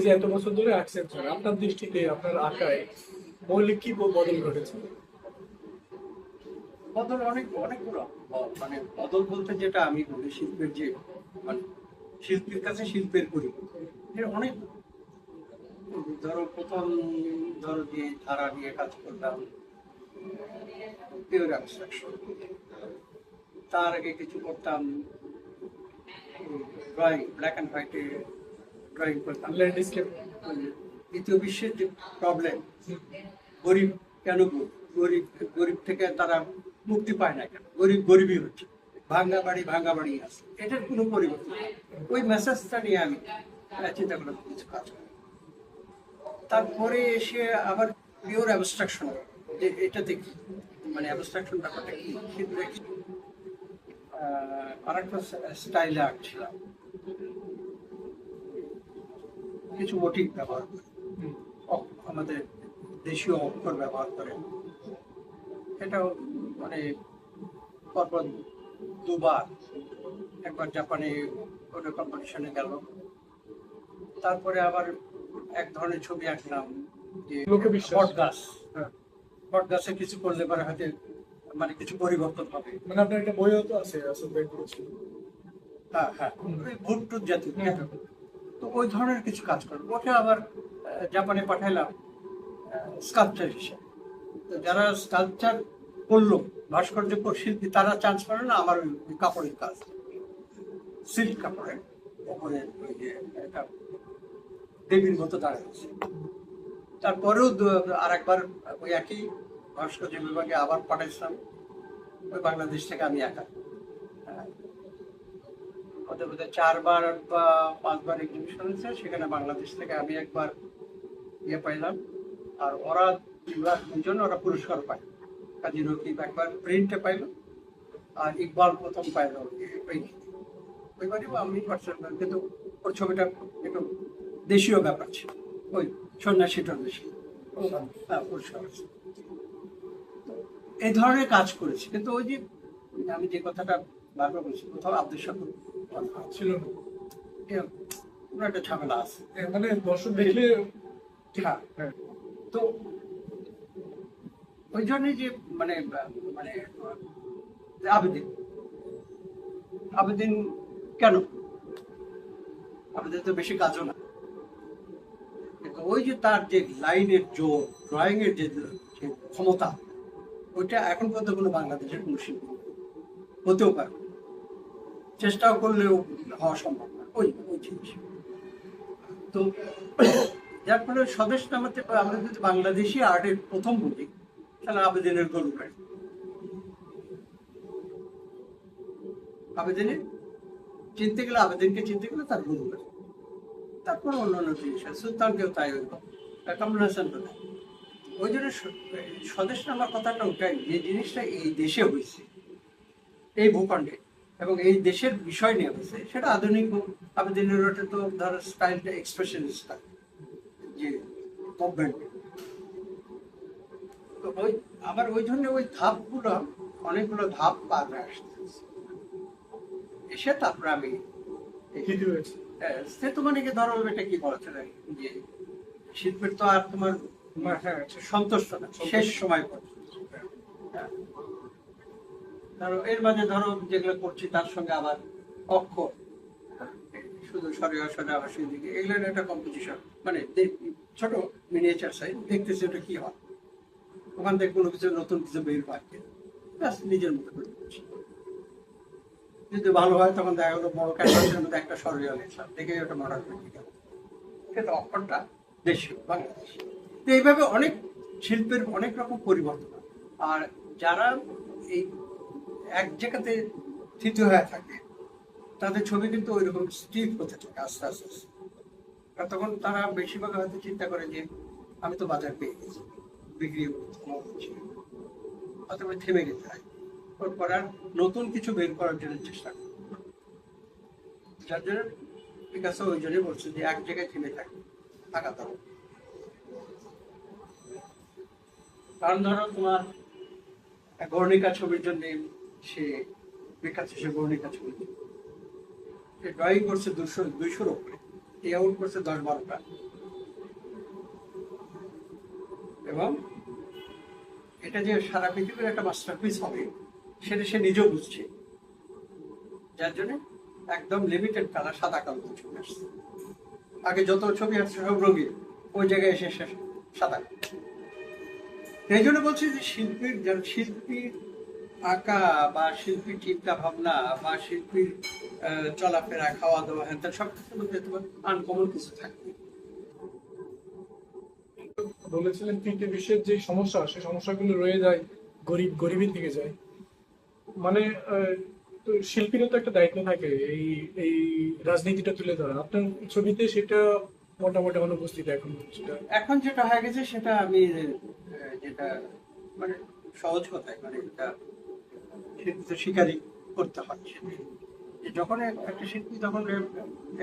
যে এত বছর ধরে আঁকছেন স্যার, আপনার দৃষ্টিতে আপনার আঁকায় মৌলিক কি বদল ঘটেছে? বদল অনেক অনেকগুলো। মানে বদল বলতে যেটা আমি বলি, শিল্পের যে মানে শিল্পীর কাছে শিল্পের পরিবর্তন এর অনেক। ধরো প্রথম, ধরো যে ধারা নিয়ে কাজ করলাম, পিওর অ্যাবস্ট্রাকশন। তার আগে কিছু করতাম ড্রয়িং, ব্ল্যাক অ্যান্ড হোয়াইটে ড্রয়িং করতাম। ল্যান্ডস্কেপ। ওই দ্বিতীয় বিশ্বের যে প্রবলেম, গরিব কেন গরিব, গরিব থেকে তারা মুক্তি পায় না কেন, গরিব গরিবই হচ্ছে, ভাঙ্গা বাড়ি আছে, এটার কোনো পরিবর্তন নেই। ওই মেসেজটা নিয়ে আমি চিন্তা করলাম কিছু কাজ করি। তারপরে এসে আবার পিওর অ্যাবস্ট্রাকশন, যে এটাতে কি মানে অ্যাবস্ট্রাকশন ব্যাপারটা কি, সেটা কি আরেকটা স্টাইলে আঁকছিলাম, কিছু মোটিভ ব্যবহার করে, আমাদের দেশীয় অক্ষর ব্যবহার করে। এটাও মানে পরপর দুবার, একবার জাপানে কোনো কম্পিটিশনে গেল, তারপরে আবার এক ধরনের ছবি আঁকলাম যে লোকে বিশ্বাস। বট গাছ, হ্যাঁ, বট গাছে কিছু করলে পরে হয়তো মানে কিছু পরিবর্তন হবে। মানে আপনার একটা বইও তো আছে আসল বের করেছিল। হ্যাঁ হ্যাঁ, ওই ভুট টুট জাতীয় এটা। তো ওই ধরনের কিছু কাজ করবো, ওকে আবার জাপানে পাঠাইলাম স্কাল্পচার হিসেবে। তো যারা স্কাল্পচার করলো, ভাস্কর্য শিল্পী, তারা চান্স পাবে না। আমার ওই কাপড়ের কাজ, সিল্ক কাপড়ের ওপরে ওই যে একটা দেবীর মতো দাঁড়িয়েছে। তারপরেও আর একবার ওই একই ভাস্কর্য বিভাগে আবার পাঠাইছিলাম, ওই বাংলাদেশ থেকে আমি একা। হ্যাঁ, ওদের বোধহয় 4বার বা 5বার এক্সিবিশন হয়েছে, সেখানে বাংলাদেশ থেকে আমি একবার ইয়ে পাইলাম, আর ওরা দুজন ওরা পুরস্কার পায়। কাজী রকিব একবার প্রিন্টে পাইলো, আর ইকবাল প্রথম পাইলো ওইবারই আমি পার্সোনাল। কিন্তু ওর ছবিটা একটু দেশীয় ব্যাপার ছিল, ওই সন্ন্যাসী টন্যাসী। হ্যাঁ, পুরস্কার আছে। এই ধরনের কাজ করেছি। কিন্তু ওই যে আমি যে কথাটা বারবার বলছি, কোথাও আব্দুল শাকুর কথা ছিল না। কোনো একটা ঝামেলা আছে। মানে দর্শক দেখলে। হ্যাঁ, হ্যাঁ। তো ওই জন্য যে মানে মানে আবেদিন, আবেদিন কেন, আবেদিন তো বেশি কাজও না, কিন্তু ওই যে তার যে লাইনের জোর, ড্রয়িং এর যে যে ক্ষমতা, ওইটা এখন পর্যন্ত কোনো বাংলাদেশের কোনো শিল্পী হতেও পারে না। চেষ্টাও করলেও হওয়া সম্ভব না ওই ওই জিনিস। তো যার ফলে স্বদেশ নামাতে আমরা যদি বাংলাদেশি আর্টের প্রথম বলি, তাহলে আবেদিনের গরু গাড়ি। আবেদিনের চিনতে গেলে, আবেদিনকে চিনতে গেলে তার গরু গাড়ি, তারপর অন্যান্য জিনিস আছে। সুলতানকেও তাই, ওই কামরুল হাসান তো তাই। ওই জন্য স্বদেশ নামার কথাটা ওটাই, যে জিনিসটা এই দেশে হয়েছে, এই ভূখণ্ডে এবং এই দেশের বিষয় নিয়ে হয়েছে, সেটা আধুনিক আবেদিনের ওটা তো ধর স্টাইলটা এক্সপ্রেশনিস্ট, যে মুভমেন্ট। তো ওই আবার ওই জন্য ওই ধাপগুলো, অনেকগুলো ধাপ পার হয়ে আসতেছে, এসে তারপরে আমি কি হয়েছে? সে তো মানে কি ধরো এটা কি বলা চলে, যে শিল্পের তো আর তোমার হ্যাঁ, সন্তুষ্ট না শেষ সময় পর্যন্ত। হ্যাঁ। ধরো এর মাঝে ধরো যেগুলো করছি তার সঙ্গে আবার অক্ষর, শুধু সরিয়া সরে আবার সেই দিকে, এগুলোর একটা কম্পিটিশন, মানে ছোট মিনিয়েচার সাইজ, দেখতেছি ওটা কি হয়, ওখান থেকে কোনো কিছু নতুন কিছু বের হয় কিনা, ব্যাস নিজের মতো করে করছি। যদি ভালো হয় তখন দেখা গেলো বড় ক্যানভাসের মধ্যে একটা সরিয়া লেখা দেখে ওটা মডার্ন হয়ে গেল, কিন্তু অক্ষরটা দেশীয় বাংলাদেশ। তো এইভাবে অনেক শিল্পের অনেক রকম পরিবর্তন হয়। আর যারা এই এক জায়গাতে স্থিত হয়ে থাকে, তাদের ছবি কিন্তু ওই রকম স্টিফ হতে থাকে আস্তে আস্তে আস্তে। আর তখন তারা বেশিরভাগ হয়তো চিন্তা করে যে আমি তো বাজার পেয়ে গেছি, বিক্রি হচ্ছে, অথবা থেমে যেতে হয়, ওর আর নতুন কিছু বের করার জন্য চেষ্টা করে। যার জন্য পিকাসো ওই জন্যই বলছে যে এক জায়গায় থেমে থাকে, থাকা ধরো। কারণ ধরো তোমার গর্ণিকা ছবির জন্য সে বিখ্যাত, সে গর্ণিকা ছবি সে ড্রয়িং করছে 200-200-র উপরে, এই আউট করছে 10-12টা, এবং এটা যে সারা পৃথিবীর একটা মাস্টারপিস হবে সেটা সে নিজেও বুঝছে, যার জন্য একদম লিমিটেড কালার, সাদা কালো ছবি আসছে। আগে যত ছবি আসছে সব রঙিন, ওই জায়গায় এসে শেষ সাদা। এই জন্য বলছি যে শিল্পীর, যারা শিল্পীর আঁকা বা শিল্পীর চিন্তা ভাবনা বা শিল্পীর চলাফেরা, খাওয়া দাওয়া, হ্যান সব কিছুর মধ্যে তোমার আনকমন কিছু থাকবে। বলেছিলেন 3টে বিশ্বের যে সমস্যা, সেই সমস্যাগুলো রয়ে যায়, গরিবই থেকে যায়। মানে তো শিল্পীরও তো একটা দায়িত্ব থাকে এই এই রাজনীতিটা তুলে ধরা। আপনার ছবিতে সেটা মোটামুটি অনুপস্থিত এখন সেটা। এখন যেটা হয়ে গেছে সেটা আমি যেটা মানে সহজ কথায় মানে এটা শিল্পী তো স্বীকারই করতে হয় সেটাই। যে যখন একটা শিল্পী তখন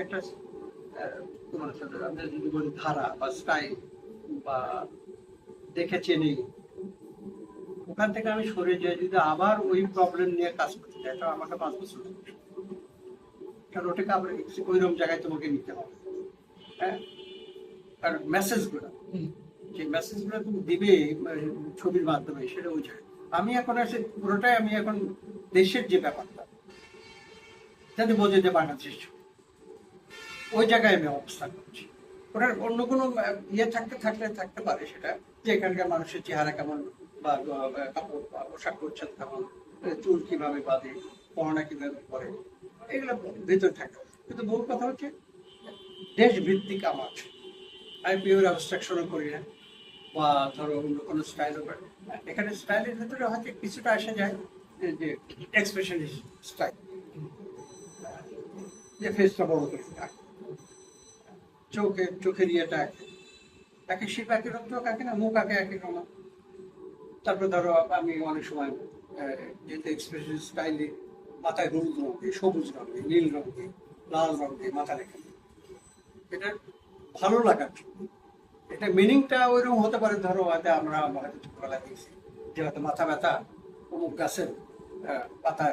একটা তোমার সাথে আমরা যদি বলি ধারা বা স্টাইল বা দেখে চেনে, ওখান থেকে আমি সরে যাই, যদি আবার ওই প্রবলেম নিয়ে কাজ করতে চাই তো আমাকে 5 বছর লাগবে। কারণ ওটাকে আবার ওইরকম জায়গায় তোমাকে নিতে হবে। হ্যাঁ, আর মেসেজগুলো, যে মেসেজগুলো তুমি দিবে ছবির মাধ্যমে, সেটা ওই জায়গায় আমি এখন আসে পুরোটাই আমি এখন দেশের যে ব্যাপারটা যাতে বোঝে যে বাংলাদেশের ছবি, ওই জায়গায় আমি অবস্থান করছি। ওটার অন্য কোনো ইয়ে থাকতে পারে, সেটা যে এখানকার মানুষের চেহারা কেমন বা কাপড় পোশাক পরিচ্ছদ কেমন, চুল কিভাবে বাঁধে, পড়ানা কিভাবে করে, এগুলো ভিতরে থাকে। কিন্তু মূল কথা হচ্ছে দেশ ভিত্তিক আমার, আমি পিওর অ্যাবস্ট্রাকশনও করি না বা ধরো অন্য কোনো স্টাইলও করি না। এখানে স্টাইলের ভিতরে হয়তো কিছুটা আসে যায় যে এক্সপ্রেশনিস্ট স্টাইল, যে ফেসটা বড় করে চোখের ইয়েটা একে শিল্প একই রকম, চোখ আঁকে না, মুখ আঁকে একই রকম। তারপরে ধরো আমি অনেক সময় যেহেতু এক্সপ্রেশন স্টাইলে মাথায় হলুদ রঙ দিয়ে, সবুজ রঙ দিয়ে, নীল রঙ দিয়ে, লাল রঙ দিয়ে মাথা রেখে, এটা ভালো লাগার জন্য। এটা মিনিংটা ওইরকম হতে পারে, ধরো হয়তো আমরা হয়তো ছোটবেলায় দিয়েছি যে হয়তো মাথা ব্যথা অমুক গাছের পাতা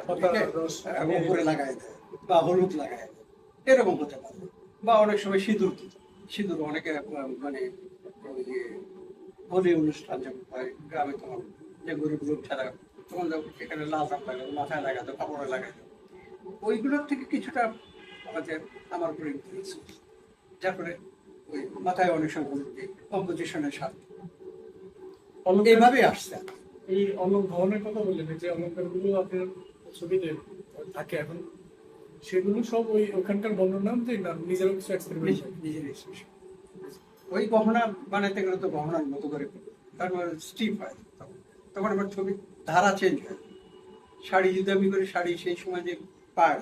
উপরে লাগাই দেয় বা হলুদ লাগাই দেয়, এরকম হতে পারে। বা অনেক সময় সিঁদুর অনেকে মানে ওই যে হোলি অনুষ্ঠান যখন হয় গ্রামে, তখন যে গরিব লোক ছাড়া তখন এখানে লাল রং লাগাতো, মাথায় লাগাতো, কাপড়ে লাগাতো, ওইগুলোর থেকে কিছুটা আমাদের আমার উপরে ইনফ্লুয়েন্স, যার ফলে ওই মাথায় অনেক সময় কম্পোজিশনের সাথে এইভাবেই আসছে। এই ভবনের কথা বললেন, যে অলঙ্কারগুলো আপনার ছবিতে থাকে এখন, সেগুলো সব ওখানকার বর্ণনা যে না নিজেরও কিছু এক্সপেরিমেন্ট? নিজের এক্সপ্রেশন। ওই গহনা বানাতে গেলে তো গহনার মতো করে, তারপর স্টিপ হয়, তখন আমার ছবি ধারা চেঞ্জ হয়। শাড়ি যদি আমি করি, শাড়ি সেই সময় যে পাড়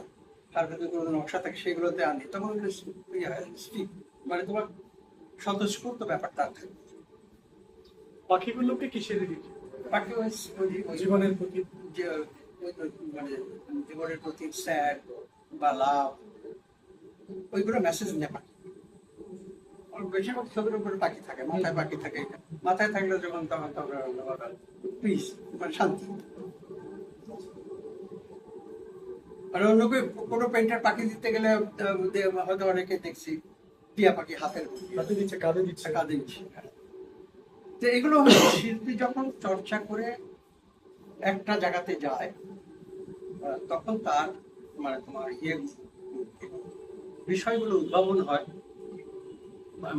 তার ভেতরে কোনো নকশা থাকে সেগুলোতে আনি, তখন স্টিপ মানে তোমার স্বতঃস্ফূর্ত ব্যাপারটা থাকে। পাখিগুলোকে কিসের দিকে? বাকি জীবনের প্রতি, যে মানে জীবনের প্রতি স্যাড বা লাভ, ওইগুলো মেসেজ নেই। বেশিরভাগ ছবির উপরে পাখি থাকে, মাথায় পাখি থাকে, মাথায় থাকলে যখন তখন পিস মানে শান্তি। মানে অন্য কোনো পেন্টার পাখি দিতে গেলে হয়তো অনেকে দেখছি টিয়া পাখি হাতের হাতে দিচ্ছে, কাঁধে দিচ্ছে। দিচ্ছে। তো এগুলো হচ্ছে শিল্পী যখন চর্চা করে একটা জায়গাতে যায়, তখন তার মানে তোমার বিষয়গুলো উদ্ভাবন হয়,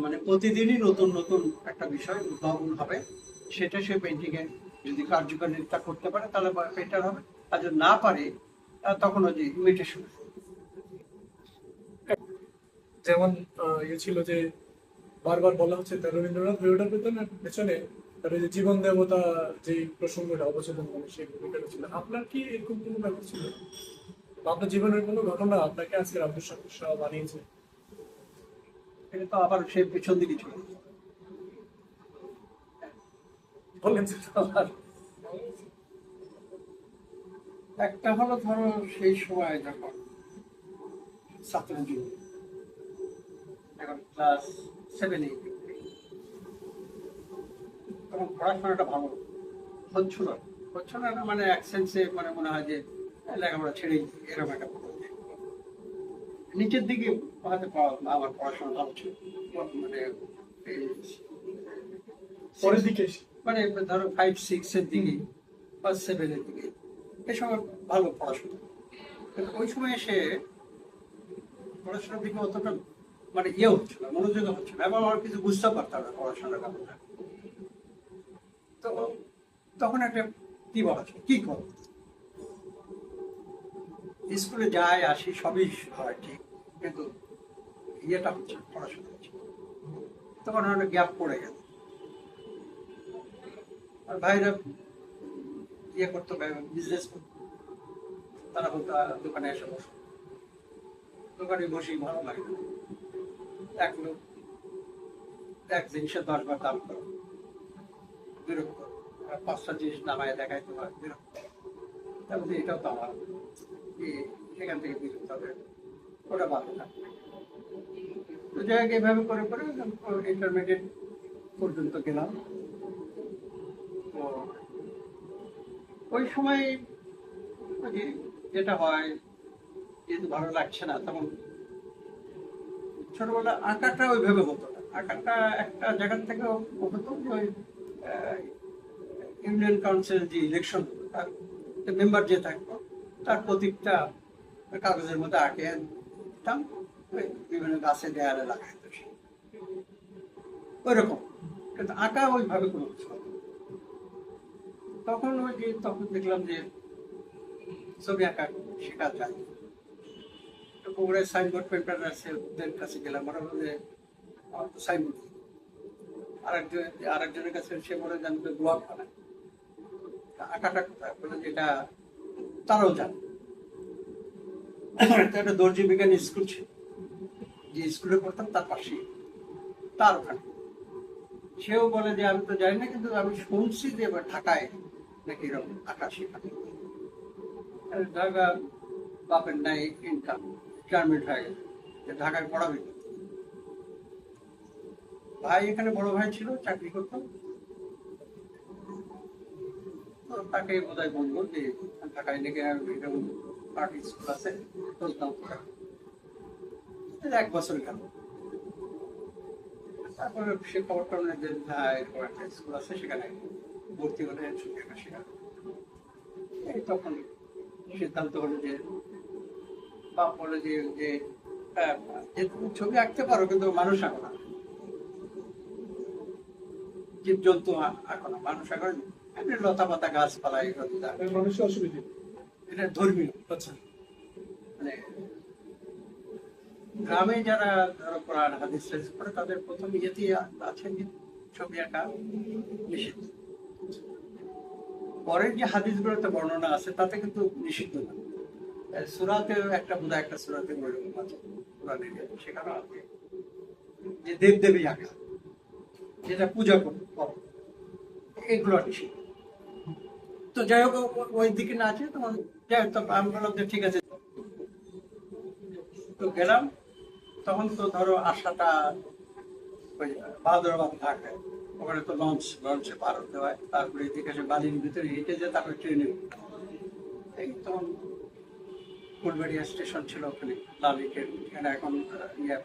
মানে প্রতিদিনই নতুন নতুন একটা বিষয় উদ্ভাবন হবে। সেটা সে পেন্টিংয়ে যদি কার্যকারিতা করতে পারে তাহলে পেন্টার হবে, আর যদি না পারে তখন ওই যে ইমিটেশন। যেমন ছিল যে বারবার বলা হচ্ছে রবীন্দ্রনাথ হয়ে ওঠার পেছনে তার ওই যে জীবন দেবতা যে প্রসঙ্গটা অবচেতন মানে সেই ভূমিকাটা ছিল। আপনার কি এরকম কোনো ব্যাপার ছিল, বা আপনার জীবনের কোনো ঘটনা আপনাকে আজকে আব্দুল শাকুর শাহ বানিয়েছে? এটা তো আবার সে পেছন দিকে চলে বললেন যে একটা হলো ধরো সেই সময় যখন ছাত্র জীবন, এখন ক্লাস 7-8, তখন পড়াশোনাটা ভালো হচ্ছিল না, মানে এক সেন্সে মানে মনে হয় যে লেখাপড়া ছেড়েই এরকম একটা নিচের দিকে হয়তো আমার পড়াশোনা ভালো ছিল, মানে এই পরের দিকে এসে। মানে ধরো 5-6 এর দিকে বা 7 এর দিকে এই সময় ভালো পড়াশোনা। কিন্তু ওই সময় এসে পড়াশোনার দিকে অতটা মানে ইয়ে হচ্ছে না, মনোযোগ হচ্ছে না, এবং আমার কিছু বুঝতে পারতাম না পড়াশোনার ব্যাপারটা। তো তখন একটা কি বলা যায়, কি করো, স্কুলে যাই আসি সবই হয় ঠিক, কিন্তু ইয়েটা হচ্ছে না, পড়াশোনা হচ্ছে না। তখন একটা গ্যাপ পড়ে গেল। আর ভাইরা ইয়ে করতো, বিজনেস করতো, তারা বলতো দোকানে এসে বসো, দোকানে বসেই ভালো লাগে না। এক লোক এক জিনিসের 10 বার দাম করো, বিরক্ত। আর 5টা জিনিস নামায় দেখায় তোমার বিরক্ত। তারপরে এটাও তো আমার এখান থেকে বিরক্ত হবে, ওটা ভালো না। তো যাই হোক, এভাবে করে করে ইন্টারমিডিয়েট পর্যন্ত গেলাম। তো ওই সময় ওই যে যেটা হয়, যেহেতু ভালো লাগছে না, তখন ছোটবেলা আঁকাটা ওইভাবে হতো না। আঁকাটা একটা জায়গা থেকে হতো যে ওই ইউনিয়ন কাউন্সিল যে ইলেকশন, তার মেম্বার যে থাকতো তার প্রতীকটা কাগজের মধ্যে আঁকে দিতাম, ওই বিভিন্ন গাছে দেয়ালে লাগাইতো সে, ওইরকম। কিন্তু আঁকা ওইভাবে কোনো কিছু হতো না। তখন ওই যে তখন দেখলাম যে ছবি আঁকা শেখা যায়। তো বগুড়ায় সাইনবোর্ড পেন্টার আছে, ওদের কাছে গেলাম, ওরা বলে আমার তো সাইনবোর্ড। আরেকজনের কাছে সে বলে যে আমি তো ব্লগ বানাই। আঁকাটা কোথায় বলে, যেটা তারাও জানে। তো একটা দর্জি বিজ্ঞান স্কুল ছিল, যে স্কুলে পড়তাম তার পাশেই, তার ওখানে। সেও বলে যে আমি তো জানি না, কিন্তু আমি শুনছি যে এবার ঢাকায় নাকি এরকম আঁকা শেখানো। ঢাকা বাপের নাই ইনকাম, রিটায়ারমেন্ট হয়ে গেছে, যে ঢাকায় পড়াবে। ভাই এখানে বড় ভাই ছিল, চাকরি করতাম। তো তাকে বোধহয় বলবো যে ঢাকায় নাকি এরকম আর্ট স্কুল আছে, চলতাম। 1 বছর গেল। তারপরে সে খবরটা যে এরকম একটা স্কুল আছে, সেখানে ভর্তি হলে ছবি আঁকা শেখাবে। এই তখন সিদ্ধান্ত হলো যে, বাপ বলে যে যে যে তুমি ছবি আঁকতে পারো, কিন্তু মানুষ আঁকো না, জীবজন্তু আঁকো না, মানুষ আঁকো না। এমনি লতা পাতা গাছপালা এগুলো দিতে হবে। মানুষের অসুবিধা। এটা ধর্মীয়। আচ্ছা। মানে গ্রামে যারা ধরো কোরআন হাদিস শেষ করে, তাদের প্রথম ইয়েতেই আছে যে ছবি আঁকা নিষিদ্ধ। পরের যে হাদিসগুলোতে বর্ণনা আছে তাতে কিন্তু নিষিদ্ধ না। সূরাতেও একটা বোধহয় একটা সূরাতে ওইরকম আছে, কোরআনের সেখানে আছে যে দেবদেবী আঁকা, যেটা পূজা করো, এগুলো নিষিদ্ধ। তো যাই হোক, ওই দিকে না আছে তখন, যাই হোক, তো আমি বললাম যে ঠিক আছে। তো গেলাম। তখন তো ধরো আসাটা ওই বাহাদুরাবাদ ঢাকায়, ওখানে তো লঞ্চে পার হতে হয়। তারপরে এদিকে এসে বালির ভিতরে হেঁটে যে তারপরে ট্রেনে। এই তখন ফুলবাড়িয়া স্টেশন ছিল ওখানে, লাল ইটের, এখানে এখন ইয়ে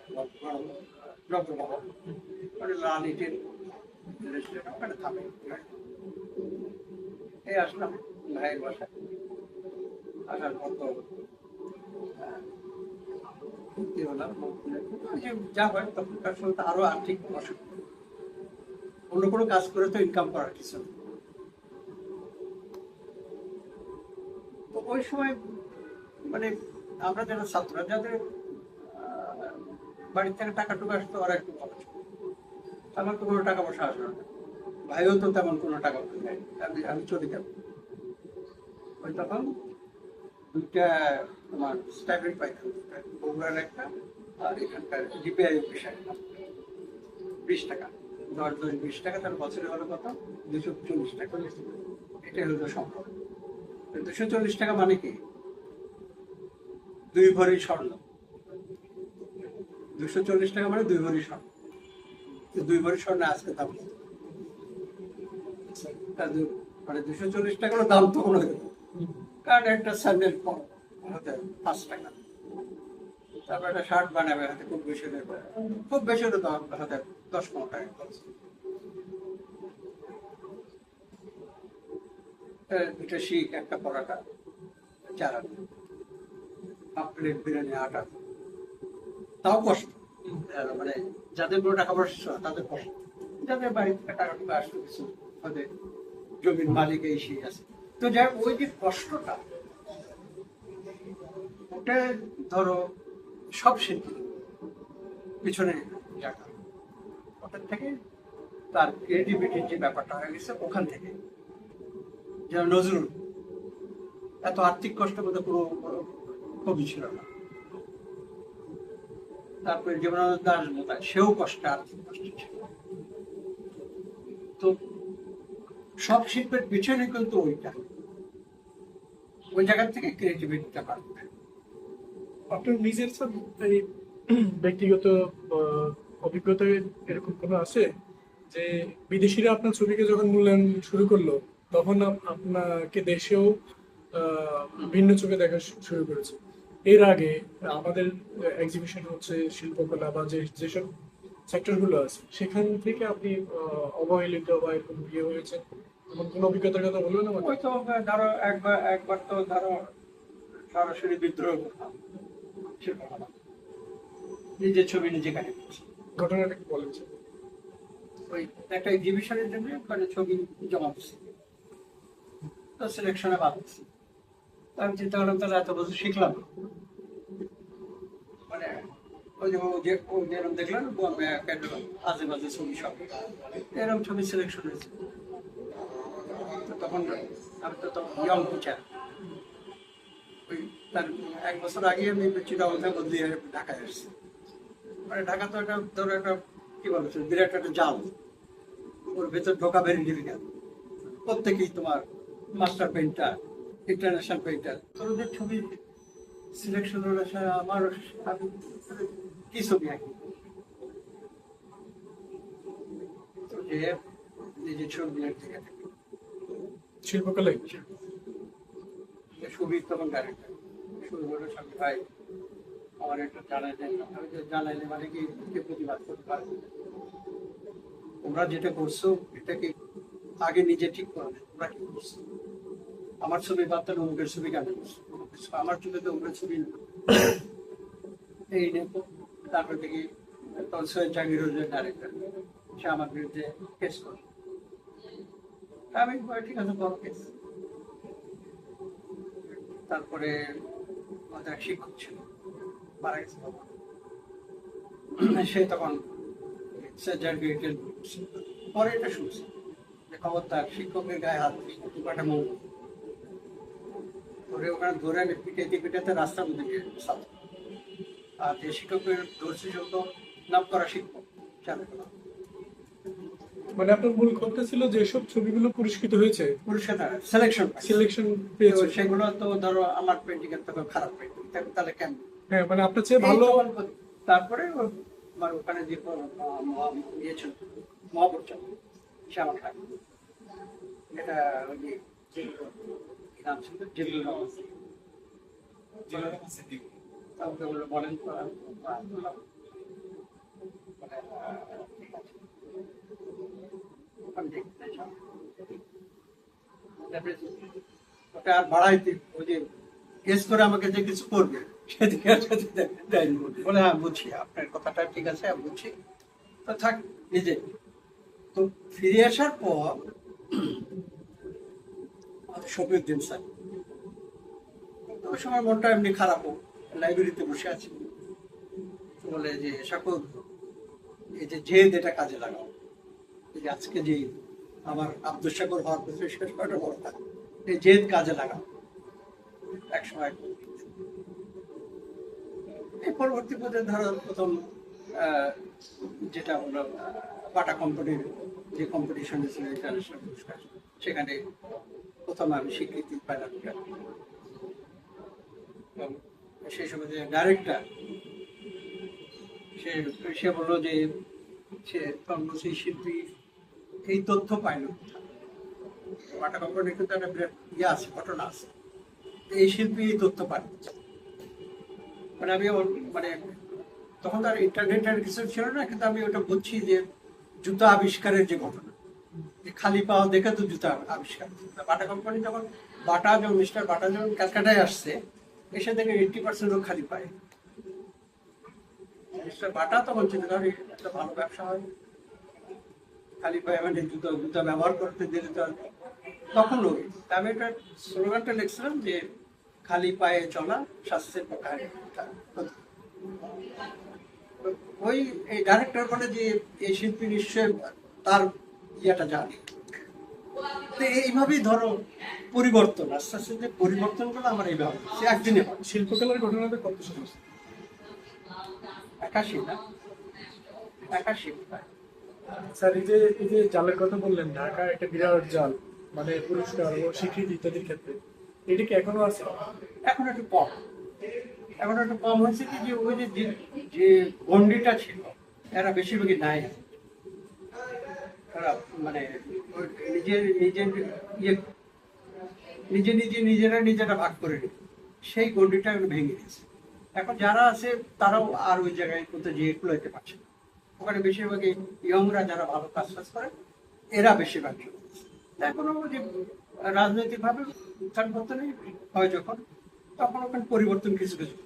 রবীন্দ্রভবন, ওখানে লাল ইটের ওখানে থামে। এই আসলাম ভাইয়ের বাসায়। আসার পর তো ভর্তি হলাম। যা হয় তখনকার সময় তো আরো আর্থিক অসুবিধা, অন্য কোনো কাজ করে তো ইনকাম করার কিছু নেই। তো ওই সময় মানে আমরা যারা ছাত্ররা, যাদের বাড়ির থেকে টাকা টুকা আসতো, ওরা একটু ভালো ছিল। আমার তো কোনো টাকা পয়সা আসলো না, ভাইও তো তেমন কোনো টাকা পয়সা নেই। আমি চলে যাব। ওই তখন 2টা তোমার স্টাইপেন্ড পাইতাম, বগুড়ার একটা, আর এখানকার জিপিআই অফিসার 20 টাকা, 10 20 টাকা, তার বছরে হলো কত, 240 টাকা। এটাই হলো সম্ভব। 240 টাকা মানে কি, 2 ভরি স্বর্ণ। 240 টাকা মানে 2 ভরি স্বর্ণ। 2 ভরি স্বর্ণ আজকে দাম কত? মানে 240 টাকারও দাম তখন হয়ে গেল। কারণ একটা স্যান্ডেল 5 টাকা। তারপর একটা শার্ট বানাবে, হাতে খুব বেশি হলে, খুব বেশি হলে তো হাতে 10-15 টাকা খরচ। দুটো শিখ, একটা পরাটা, 4 আনা, হাফ প্লেট বিরিয়ানি, 8 আনা। তাও কষ্ট। মানে যাদের কোনো টাকা পয়সা ছিল না, তাদের কষ্ট। যাদের বাড়ি থেকে টাকা টুকা আসলো কিছু, তাদের জমির মালিক এই সেই আছে, তো যাই হোক, ওই যে কষ্টটা, ওটা ধরো সব শিল্পী পিছনে জায়গা, ওখান থেকে তার ক্রিয়েটিভিটির যে ব্যাপারটা হয়ে গেছে ওখান থেকে। যেমন নজরুল এত আর্থিক কষ্ট বলতে পুরো কবি ছিল না। তারপরে জীবনানন্দ দাশ বোধ সেও কষ্টে, আর্থিক কষ্ট ছিল। তো সব শিল্পের পিছনে কিন্তু ওইটা, ওই জায়গা থেকে ক্রিয়েটিভিটিটা বাড়বে। আপনার নিজের এই ব্যক্তিগত অভিজ্ঞতা এরকম কোনো আছে যে বিদেশিরা আপনার ছবিকে যখন মূল্যায়ন শুরু করলো তখন আপনাকে দেশেও ভিন্ন চোখে দেখা শুরু করেছে? এর আগে আমাদের এক্সিবিশন হচ্ছে শিল্পকলা বা যেসব সেক্টর গুলো আছে সেখান থেকে আপনি অবহেলিত বা এরকম ইয়ে হয়েছে এমন কোনো অভিজ্ঞতার কথা বলবেন আমাকে? ওই তো ধরো একবার তো ধরো সরাসরি বিদ্রোহ করলাম শিল্পকলা, নিজের ছবি নিজে কাটে। ঘটনাটা কি বলেন? ওই একটা এক্সিবিশনের জন্য মানে ছবি জমা দিচ্ছি, তো সিলেকশনে বাদ দিচ্ছি। আমি চিন্তা করলাম তাহলে এত বছর শিখলাম, মানে ওই যে যেরকম দেখলাম আজে বাজে ছবি সব এরকম ছবি সিলেকশন হয়েছে। তো তখন আমি তো তখন ইয়ং টিচার, ওই তার 1 বছর আগে আমি চিটাগং বদলিয়ে ঢাকায় এসেছি। মানে ঢাকা তো একটা ধরো একটা কি বলছো বিরাট একটা জাল, ওর ভেতর ঢোকা বেরিয়ে দিবি না। প্রত্যেকেই তোমার মাস্টার পেইন্টার, ইন্টারন্যাশনাল পেইন্টার, তোদের ছবি সিলেকশন হলে আমার আমি কি ছবি আঁকি, তো যে নিজের ছবি আঁকতে শিল্পকলায় ছবি তখন ডাইরেক্টর শুরু হলো স্বামী ভাই আমার একটা জানাই দেয় না। আমি তো জানাইলে মানে কি প্রতিবাদ করতে পারবো, তোমরা যেটা করছো এটাকে আগে নিজে ঠিক করো, তোমরা কি করছো? আমার ছবি বাদ দেন অমুকের ছবি কেন করছো? আমার ছবিতে অমুকের ছবি এই নেব। তারপর দেখি তখন সৈয়দ জাহাঙ্গীর হোসেন ডাইরেক্টর, সে আমার বিরুদ্ধে কেস করে। আমি ঠিক আছে বড় কেস। তারপরে আমাদের শিক্ষক ছিল, মারা গেছে, সে তখন পরে এটা শুনছি যে খবরদার শিক্ষকের গায়ে হাত দুপাটা মৌ ধরে ওখানে ধরে আমি পিটাইতে পিটাইতে রাস্তার মধ্যে নিয়ে গেলাম। আর যে শিক্ষকের ধরছি যত নাম করা শিক্ষক মানে আপনার মূল কথা ছিল যে সব ছবিগুলো পুরস্কৃত হয়েছে, পুরস্কার সিলেকশন সিলেকশন পেয়েছে, সেগুলো তো ধরো আমার পেন্টিং এর থেকে খারাপ পেন্টিং, তাহলে কেন? হ্যাঁ মানে আপনার চেয়ে ভালো। তারপরে আমার ওখানে যে ইয়েছিল মহাপরিচাল সে আমার খায়, এটা ওই যে নাম ছিল জিল্লুর রহমান, তারপরে বললো বলেন তো, আমি বললাম ঠিক আছে আমি দেখতে চাই। ওটা আর বাড়াইতে ওই যে কেস করে আমাকে যে কিছু করবে সেদিকে দেয়নি, বলে হ্যাঁ বুঝছি আপনার কথাটা ঠিক আছে, আমি বুঝছি, তো থাক নিজে। তো ফিরে আসার পর শফিউদ্দিন স্যার, ওই সময় মনটা এমনি খারাপ, লাইব্রেরিতে বসে আছি, বলে যে সকল এই যে জেদ এটা কাজে লাগাও, এই যে আজকে যে আমার আব্দুল শাকুর হওয়ার পিছনে শেষ করাটা বড় কাজ, এই জেদ কাজে লাগাও এক সময়। এই পরবর্তী পদে ধরো প্রথম যেটা হলো বাটা কোম্পানির যে কম্পিটিশন ছিল ইন্টারন্যাশনাল পুরস্কার, সেখানে প্রথম আমি স্বীকৃতি পাইলাম। সেই সময় যে ডাইরেক্টর সে বললো যে সে সেই শিল্পী এই তথ্য পাইল, বাটা কোম্পানির কিন্তু একটা বিরাট ইয়ে আছে, ঘটনা আছে, এই শিল্পী এই তথ্য পায়। মানে আমি মানে তখন তো আর ইন্টারনেটের কিছু ছিল না, কিন্তু আমি ওটা বুঝছি যে জুতা আবিষ্কারের যে ঘটনা, যে খালি পাওয়া দেখে তো জুতা আবিষ্কার। বাটা কোম্পানি যখন মিস্টার বাটা যখন ক্যালকাটায় আসছে, এসে দেখে 80% লোক খালি পায়। মিস্টার বাটা তখন চিন্তা করে একটা ভালো ব্যবসা হয়, খালি পায়ে মানে জুতা জুতা ব্যবহার করতে দিলে তো তখন ওই আমি একটা স্লোগানটা লিখছিলাম যে খালি পায়ে চলা স্বাস্থ্যের পক্ষে। ওই এই ডাইরেক্টর বলে যে এই শিল্পী নিশ্চয় তার ইয়েটা জানে। তো এইভাবেই ধরো পরিবর্তন, আস্তে আস্তে যে পরিবর্তনগুলো আমার এইভাবে সে একদিনে হয়। শিল্পকলার ঘটনাটা কত সাল? 81 না 81 স্যার, এই যে জালের কথা বললেন, ঢাকা একটা বিরাট জাল, মানে পুরস্কার ও স্বীকৃতি ইত্যাদির ক্ষেত্রে, এটা কি এখনো আছে? এখন একটু কম, এখন একটু কম হয়েছে কি যে ওই যে গন্ডিটা ছিল এরা বেশিরভাগই নাই। এরা মানে ওই নিজেরা ভাগ করে নিত, সেই গন্ডিটা এখন ভেঙে গেছে। এখন যারা আছে তারাও আর ওই জায়গায় কোথাও যেয়ে কুলাইতে পারছে না। ওখানে বেশিরভাগই ইয়ংরা যারা ভালো কাজ করে এরা বেশিরভাগ চলে গেছে। এখনো যে রাজনৈতিকভাবে উত্থান পতনই হয় যখন, তখন ওখানে পরিবর্তন কিছু কিছু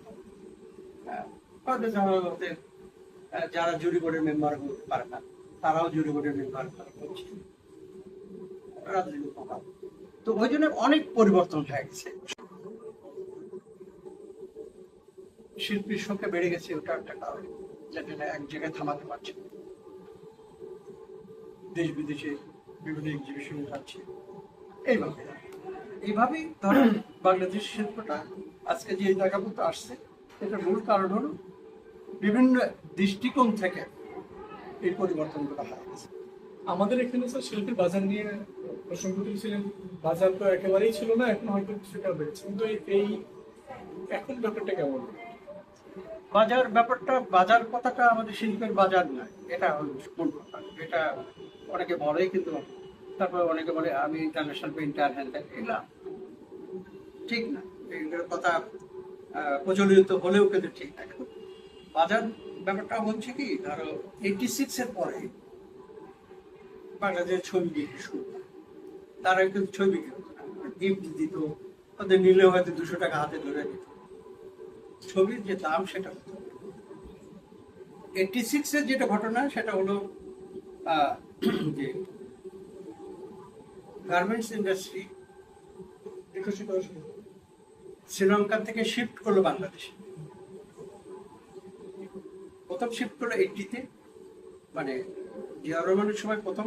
হয়তো যারা জুরি বোর্ডের মেম্বার হতে পারে না তারাও জুরি বোর্ডের মেম্বার করছে রাজনৈতিক প্রভাব। তো ওই জন্য অনেক পরিবর্তন হয়ে গেছে, শিল্পীর সংখ্যা বেড়ে গেছে, ওটা একটা কারণ যেটা এক জায়গায় থামাতে পারছে না। দেশ বিদেশে বিভিন্ন এক্সিবিশন যাচ্ছে। এইভাবেই ধরো বাংলাদেশ শিল্পটা আজকে যে জায়গা পর্যন্ত আসছে, এটার মূল কারণ হলো বিভিন্ন দৃষ্টিকোণ থেকে এই পরিবর্তনগুলো হয়েছে। আমাদের এখানে স্যার শিল্পীর বাজার নিয়ে প্রসঙ্গ তুলছিলেন, বাজার তো একেবারেই ছিল না, এখন হয়তো কিছুটা বেড়েছে, কিন্তু এই এখন ব্যাপারটা কেমন? বাজার কথাটা আমাদের শিল্পের বাজার নয়, এটা হলো মূল কথা। এটা অনেকে বলে, কিন্তু তারপরে অনেকে বলে আমি ইন্টারন্যাশনাল পেইন্টার, হ্যান্ড এগুলা ঠিক না। এগুলোর কথা প্রচলিত হলেও কিন্তু ঠিক না। কিন্তু বাজার ব্যাপারটা হচ্ছে কি, ধরো 86 এর পরে বাংলাদেশের ছবি বিক্রি শুরু, তারা কিন্তু ছবি বিক্রি করতো না, গিফট দিত, তাদের নিলেও হয়তো 200 টাকা হাতে ধরে দিত। ছবির যে দাম সেটা হতো। 86 এর যেটা ঘটনা সেটা হলো যে গার্মেন্টস ইন্ডাস্ট্রি শ্রীলঙ্কা থেকে শিফট করলো বাংলাদেশে। প্রথম শিফট করলো 80-তে, মানে জিয়াউর রহমানের সময় প্রথম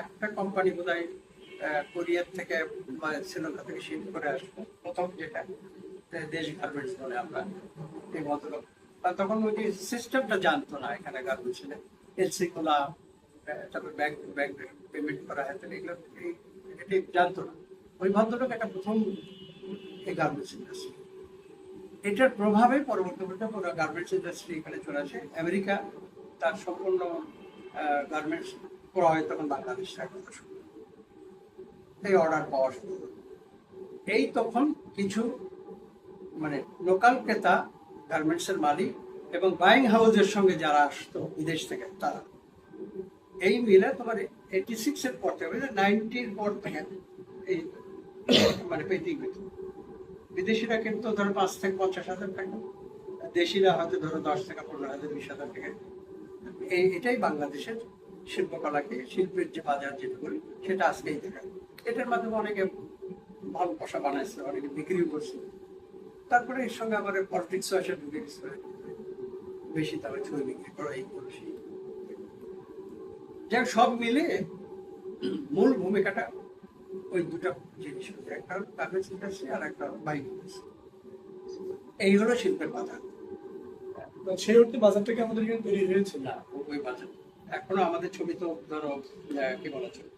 একটা কোম্পানি বোধহয় কোরিয়ার থেকে বা শ্রীলঙ্কা থেকে শিফট করে আসলো প্রথম, যেটা দেশ গার্মেন্টস বলে আমরা এই ভদ্রলোক। তখন ওই যে সিস্টেমটা জানতো না এখানে গার্মেন্টস এলসি খোলা, তারপর ব্যাংক পেমেন্ট করা হয়, এগুলো এটি জানতো না। ওই ভদ্রলোক একটা প্রথম এই গার্মেন্টস ইন্ডাস্ট্রি, এটার প্রভাবে পরবর্তীতে পুরো গার্মেন্টস ইন্ডাস্ট্রি এখানে চলে আসে। আমেরিকা তার সম্পূর্ণ গার্মেন্টস ক্রয় তখন বাংলাদেশ এই অর্ডার পাওয়া শুরু। এই তখন কিছু মানে লোকাল ক্রেতা, গার্মেন্টসের মালিক এবং বাইং হাউসের সঙ্গে যারা আসতো বিদেশ থেকে, তারা এই মিলে তোমার 86 এর পর থেকে 90-র পর থেকে এই মানে পেন্টিং বিদেশিরা কিন্তু ধরো 5 থেকে 50,000 টাকা, দেশিরা হয়তো ধরো 10 থেকে 15,000 20,000 টাকা। এটাই বাংলাদেশের শিল্পকলাকে, শিল্পের যে বাজার যেটা বলি সেটা আজকেই দেখায়। এটার মাধ্যমে অনেকে ভালো পয়সা বানাইছে, অনেকে বিক্রিও করছে। তারপরে এর সঙ্গে আমার পলিটিক্সও এসে ঢুকে গেছে, বেশি দামে ছবি বিক্রি করা, এই করছি। যাই সব মিলে মূল ভূমিকাটা ওই দুটা জিনিস, একটা গার্মেন্টস ইন্ডাস্ট্রি আর একটা বাইক ইন্ডাস্ট্রি। এই হলো শিল্পের বাজার। সেই অর্থে বাজারটাকে আমাদের এখানে তৈরি হয়েছে না, ওই বাজার এখনো আমাদের ছবি তো ধরো কি বলা চলে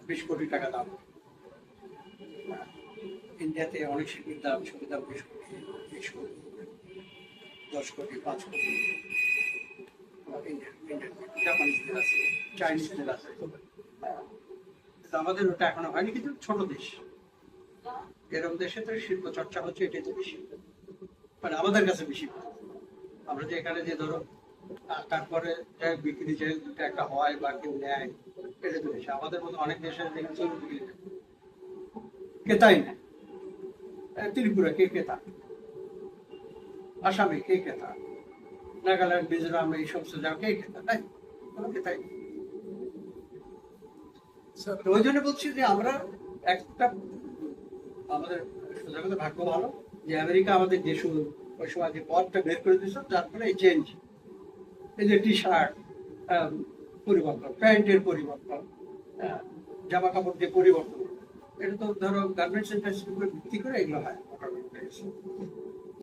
20 কোটি টাকা দাম। ইন্ডিয়াতে অনেক শিল্পীর দাম, ছবির দাম 20 কোটি, 20 কোটি, 10 কোটি, 5 কোটি। জাপানিজদের আছে, চাইনিজদের আছে, আমাদের ওটা এখনো হয়নি। কিন্তু ছোট দেশ, এরকম দেশে তো শিল্প চর্চা হচ্ছে, এটাই তো বেশি। মানে আমাদের কাছে বেশি। আমরা যে এখানে যে ধরো তারপরে যাই বিক্রি যাই দুটো একটা হয় বা কেউ নেয়, এটা তো বেশি। আমাদের মতো অনেক দেশের দেখছি ক্রেতাই নেয়। ত্রিপুরা কে ক্রেতা, আসামে কে ক্রেতা, নাগাল্যান্ড, মিজোরাম এই সমস্ত জায়গা কে ক্রেতা, তাই কোনো ক্রেতাই নেই। স্যার, তো ওই জন্য বলছি যে আমরা একটা আমাদের সোজা কথা ভাগ্য ভালো যে আমেরিকা আমাদের যে শুধু ওই সময় যে পথটা বের করে দিয়েছে, যার ফলে এই চেঞ্জ, এই যে টি শার্ট পরিবর্তন, প্যান্টের পরিবর্তন, জামা কাপড় যে পরিবর্তন, এটা তো ধরো গার্মেন্টস ইন্ডাস্ট্রির উপর ভিত্তি করে এগুলো হয়।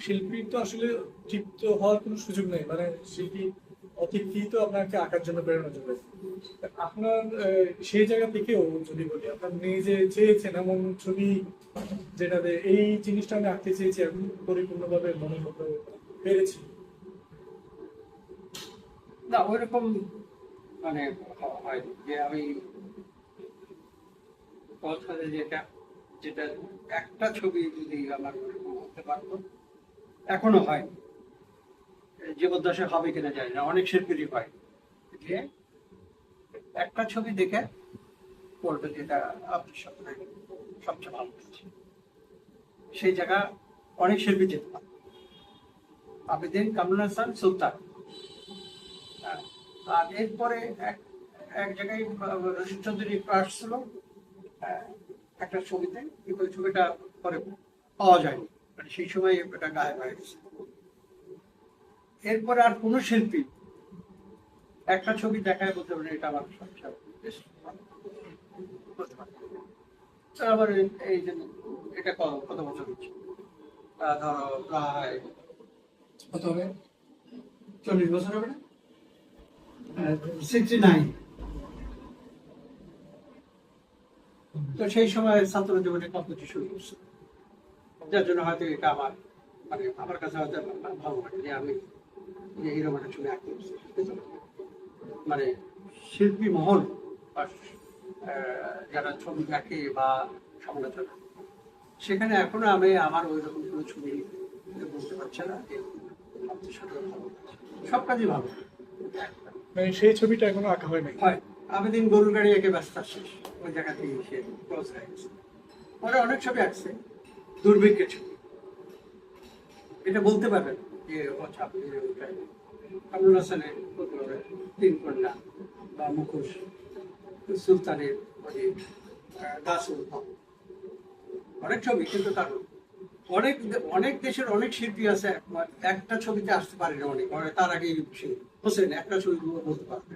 শিল্পী তো আসলে তৃপ্ত হওয়ার কোনো সুযোগ নেই, মানে শিল্পী অতিথি তো আপনাকে আঁকার জন্য প্রেরণা যোগায়। আপনার সেই জায়গা থেকেও যদি বলি, আপনার নিজে চেয়েছেন এমন ছবি যেটাতে এই জিনিসটা আমি আঁকতে চেয়েছি, এখন পরিপূর্ণভাবে মনে করতে পেরেছি? না ওইরকম মানে হয় যে আমি কথা যেটা যেটা একটা ছবি যদি আমার ওরকম হতে পারতো, এখনো হয়। জীবদ্দশা হবে কিনা জানি না, অনেক শিল্পীরই হয় যে একটা ছবি দেখে বলবে যেটা আপনার সাথে সবচেয়ে ভালো হচ্ছে, সেই জায়গা অনেক শিল্পী যেতে পারে। আবেদিন, কামরুল হাসান, সুলতান। আর এরপরে এক জায়গায় রশিদ চৌধুরী আসছিল একটা ছবিতে, কিন্তু ওই ছবিটা পরে পাওয়া যায়নি, মানে সেই সময় এটা গায়েব হয়ে গেছে। এরপরে আর কোনো শিল্পী একটা ছবি দেখায় বলতে পারে এটা আমার সবচেয়ে best ভালো। বলতে পারে। তো আবার এই যে এটা কত বছর হচ্ছে, ধরো প্রায় কত হবে, 40 বছর হবে না, 69। তো সেই সময় ছাত্র জীবনে কম্পিটিশন শুরু করছে, যার জন্য হয়তো এটা আমার মানে আমার কাছে হয়তো ভালো লাগে যে আমি যে এরকম একটা ছবি আঁকতে পারছি। মানে শিল্পী মহল বা যারা ছবি দেখে বা সমালোচনা, সেখানে এখনো আমি আমার ওই রকম কোনো ছবি বুঝতে পারছি না যে সবচেয়ে সাথে ভালো লাগছে। সব কাজই ভালো মানে সেই ছবিটা এখনো আঁকা হয় নাই। হয়। আবেদিন গরুর গাড়ি একে ব্যস্ত শেষ, ওই জায়গা থেকে সে ক্লোজ হয়ে গেছে। ওরা অনেক ছবি আঁকছে, দুর্ভিক্ষের ছবি, এটা বলতে পারবেন যে আপনি কামরুল হাসানের তিন কন্যা বা মুখোশ, সুলতানের দাসুল, অনেক ছবি, কিন্তু তার অনেক অনেক দেশের অনেক শিল্পী আছে একটা ছবিতে আসতে পারে না, অনেক তার আগে হোসেন একটা ছবি বলতে পারবে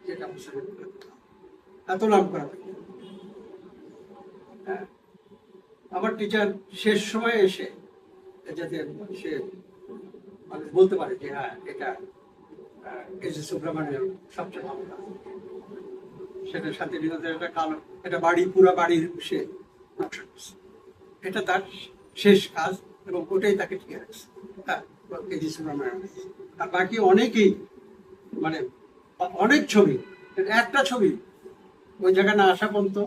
যেটা হোসেন এত নাম করা। হ্যাঁ, আমার টিচার শেষ সময়ে এসে যাতে সে মানুষ বলতে পারে যে হ্যাঁ এটা এস এস সুব্রমণিয়াম সবচেয়ে ভালো কাজ, সেটার সাথে একটা কালো এটা বাড়ি, পুরো বাড়ির সে নকশা করছে, এটা তার শেষ কাজ এবং ওটাই তাকে টিকে রাখছে। হ্যাঁ, এস এস সুব্রমণিয়াম। আর বাকি অনেকেই মানে অনেক ছবি, একটা ছবি ওই জায়গায় না আসা পর্যন্ত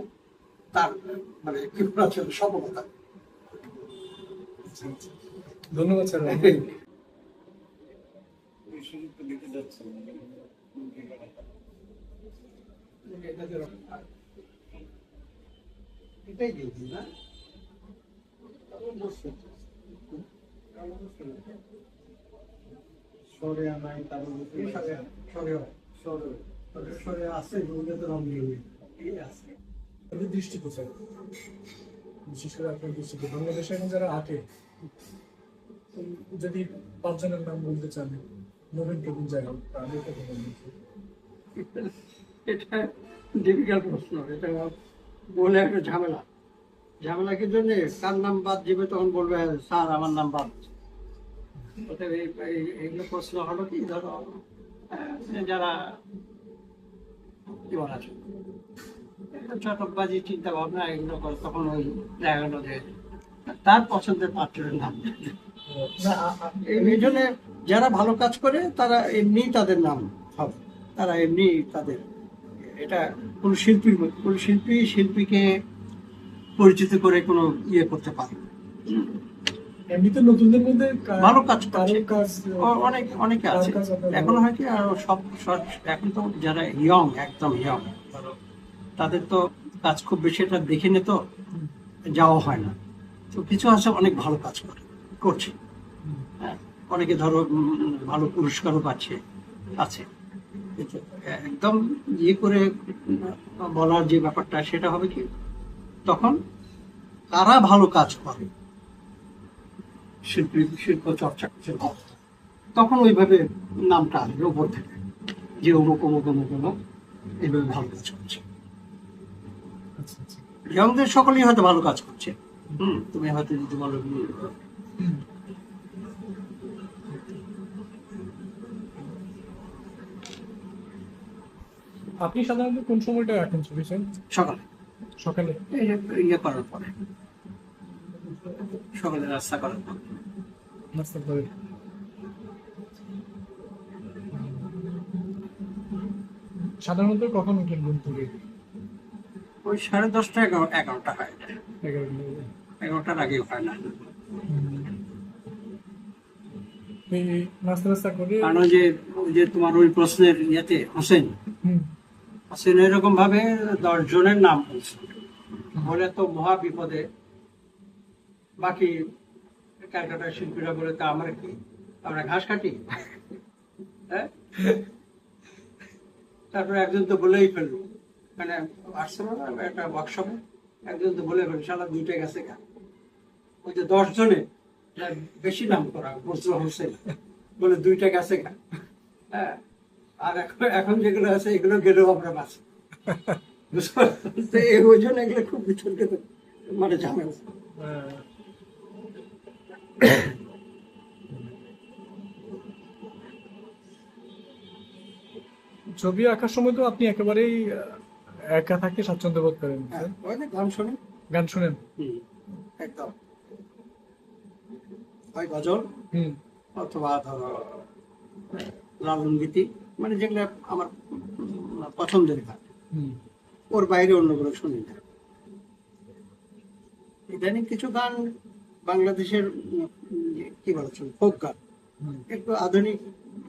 তার মানে কি করা ছিল সফলতা। ধন্যবাদ স্যার। এটাই দিয়েছি না, সরে আনাই সরে আছে রং দিয়ে আছে। আপনাদের দৃষ্টি কোথায়, বিশেষ করে আপনার দৃষ্টিতে বাংলাদেশে এখন যারা আঁকে, যদি 5 জনের নাম বলতে চান, নবীন প্রবীণ যাই হোক, আমি কথা বলবো। এটা ডিফিকাল্ট প্রশ্ন, এটা বলে একটা ঝামেলা কি জন্য, কার নাম বাদ দিবে তখন বলবে স্যার আমার নাম বাদ। অতএব এইগুলো প্রশ্ন হলো কি, ধরো যারা কি বলা যায় চটকবাজি চিন্তা ভাবনা এগুলো করে, তখন ওই দেখা গেল যে তার পছন্দের পাত্রের নাম। না, এই জন্য যারা ভালো কাজ করে তারা এমনি তাদের নাম হবে, তারা এমনি তাদের, এটা কোন শিল্পীকে পরিচিত করে কোনো ইয়ে করতে পারে। এমনিতে নতুনদের মধ্যে ভালো কাজ করছে। কারোর কাজ অনেকে আছে। কারোর কাজ আপনার এখন ভালো হয় কি আর এখন তো যারা ইয়ং, একদম ইয়ং, তাদের তো কাজ খুব বেশি এটা দেখে তো হুম, যাওয়া হয় না। তো কিছু আছে অনেক ভালো কাজ করছে। হুম, হ্যাঁ, অনেকে ধরো ভালো পুরস্কারও পাচ্ছে, আছে। কিন্তু একদম ইয়ে করে বলার যে ব্যাপারটা, সেটা হবে কি তখন কারা ভালো কাজ করে, শিল্প চর্চা করছে, তখন ওইভাবে নামটা আসবে উপর থেকে, যে অমুক অমুক অমুক অমুক এইভাবে ভালো কাজ করছে। আচ্ছা আচ্ছা। ইয়ংদের সকলেই হয়তো ভালো কাজ করছে। তুমি হয়তো যদি বলো হুম। আপনি সাধারণত কোন সময়টা রাখেন ছবি স্যার? সকালে, সকালে? এই যে ইয়ে করার পরে, সকালে রাস্তা করার পরে। নাস্তা করে? সাধারণত কখন উঠেন ঘুম থেকে? ওই 10:30 11টা হয় যায়। 11টা বাজে। 11টার আগেও হয় না। এই নাস্তা টাস্তা করে? কারণ ওই যে তোমার ওই প্রশ্নের ইয়েতে হোসেন, হুম, হোসেন এরকম ভাবে 10 জনের নাম বলছে, বলে তো মহা বিপদে। বাকি ক্যালকাটার শিল্পীরা বলে, তা আমরা কি, আমরা ঘাস কাটি? হ্যাঁ, তারপরে একজন তো বলেই ফেললো, মানে আসছে না একটা ওয়ার্কশপে, একজন তো বলে ফেললো, সারা 2টা গেছে গা। ওই যে 10 জনে যার বেশি নাম করা বলছিল হোসেন, বলে 2টা গেছে গা। হ্যাঁ, আর এখন যেগুলো আছে এগুলো গেলেও আমরা বাঁচি। বুঝতে পারছো? তো ওই জন্য এগুলো খুব বিতর্কিত, মানে ঝামেলা। আহ, ছবি আঁকার সময় তো আপনি একেবারেই একা থাকতে স্বাচ্ছন্দ্য বোধ করেন হ্যাঁ, স্যার? ওই যে গান শুনি। গান শুনেন? একদম, হয় গজল হুম, অথবা ধরো লালন গীতি, মানে যেগুলো আমার পছন্দের গান। হুম, ওর বাইরে অন্যগুলো শুনি না। ইদানিং কিছু গান বাংলাদেশের কি বলছো ফোক গান, হুম। একটু আধুনিক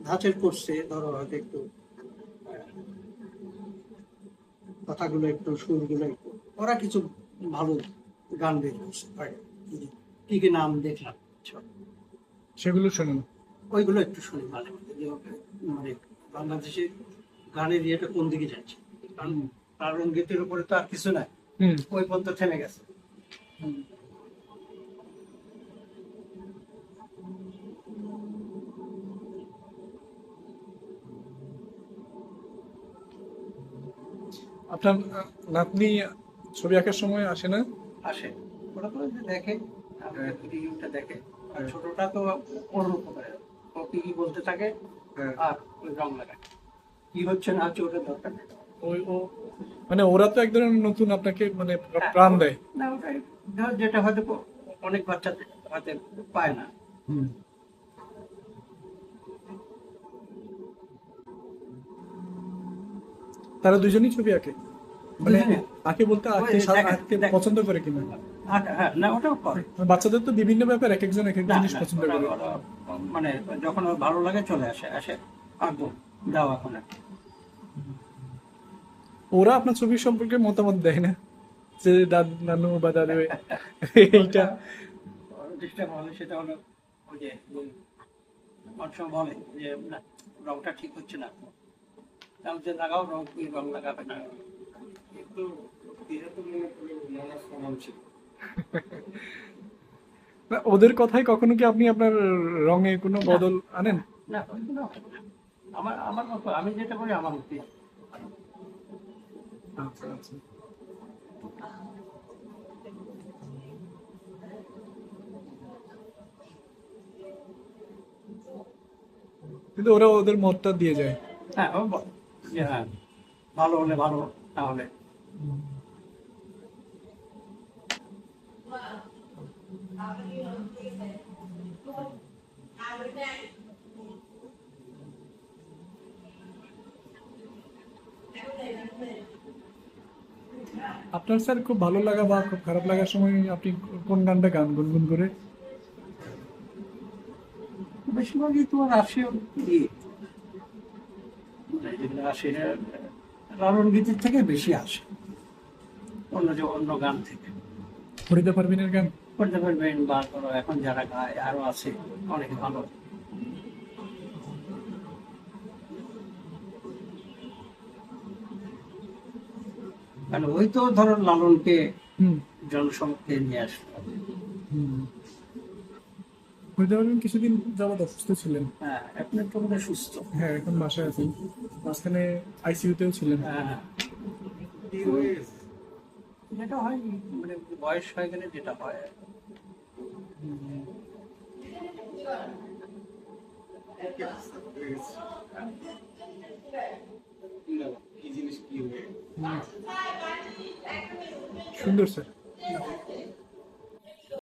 ধাঁচের করছে, ধরো হয়তো একটু কথাগুলো একটু, সুরগুলো একটু, ওরা কিছু ভালো গান বের করছে। কি কি নাম দেখলাম, সেগুলো শোনেন? ওইগুলো একটু শুনি মাঝে মাঝে, যে মানে বাংলাদেশের গানের ইয়েটা কোন দিকে যাচ্ছে। কারণ লালন গীতির উপরে তো আর কিছু নাই, হুম, ওই পর্যন্ত থেমে গেছে। হুম। আপনার নাতনি ছবি আঁকার সময় আসে না? আসে, ওরা তো ওই যে দেখে, রিভিউটা দেখে। আর ছোটটা তো ওর করে, ও কি কি বলতে থাকে, হ্যাঁ। আর ওই রং লাগায়, কি হচ্ছে না হচ্ছে ওটা দরকার নেই। ওই ও মানে ওরা তো এক ধরনের নতুন আপনাকে মানে হ্যাঁ, প্রাণ দেয়। না ওটাই ধর, যেটা হয়তো অনেক বাচ্চা হাতে পায় না। হুম। তারা দুজনেই ছবি আঁকে? মানে দুজনে আঁকে বলতে ওই দেখে, আঁকতে দেখে। পছন্দ করে কিনা? হ্যাঁ, না ওটাও করে। বাচ্চাদের তো বিভিন্ন ব্যাপার, এক একজন এক এক না জিনিস না, পছন্দ ওরা করে। ওরা মানে যখন ওর ভালো লাগে চলে আসে, আঁকবো, দাও এখন আর কি। ওরা আপনার ছবি সম্পর্কে মতামত দেয় না যে নানু বা দাদু এইটা? ডিস্টার্ব হলে সেটা হলো ওই যে অনেক সময় বলে যে না, রংটা ঠিক হচ্ছে না, তাহলে যে লাগাও রং, কি রং লাগাবে না, একটু ছিল। না, ওদের কথায় কখনো কি আপনি আপনার রঙে কোনো বদল আনেন? না ওইগুলো হয় না। আমার আমার মতো, আমি যেটা করি আমার মতোই। আচ্ছা আচ্ছা। কিন্তু ওরা ওদের মতটা দিয়ে যায়। হ্যাঁ, ও বলে যে হ্যাঁ, ভালো হলে ভালো, না হলে। আপনার স্যার খুব ভালো লাগা বা খুব খারাপ লাগার সময় আপনি কোন গানটা গান গুনগুন করে? বেশিরভাগই তোমার আসে ইয়ে, মানে যেগুলো আসে লালন গীতির থেকে বেশি আসে অন্য গান থেকে। ফরিদা পারভিনের গান। করতে পারবেন বা ধরো এখন যারা গায় আরো আছে অনেক ভালো। কারণ ওই তো ধরো লালনকে হুম জনসমক্ষে নিয়ে আসলো। হুম। ফরিদা পারভিন কিছুদিন যাবত অসুস্থ ছিলেন। হ্যাঁ, এখন একটু বোধহয় সুস্থ। হ্যাঁ, এখন বাসায় আছেন। মাঝখানে আইসিইউতেও ছিলেন। হ্যাঁ, যেটা হয় মানে বয়স হয়ে গেলে যেটা হয়। সুন্দর স্যার।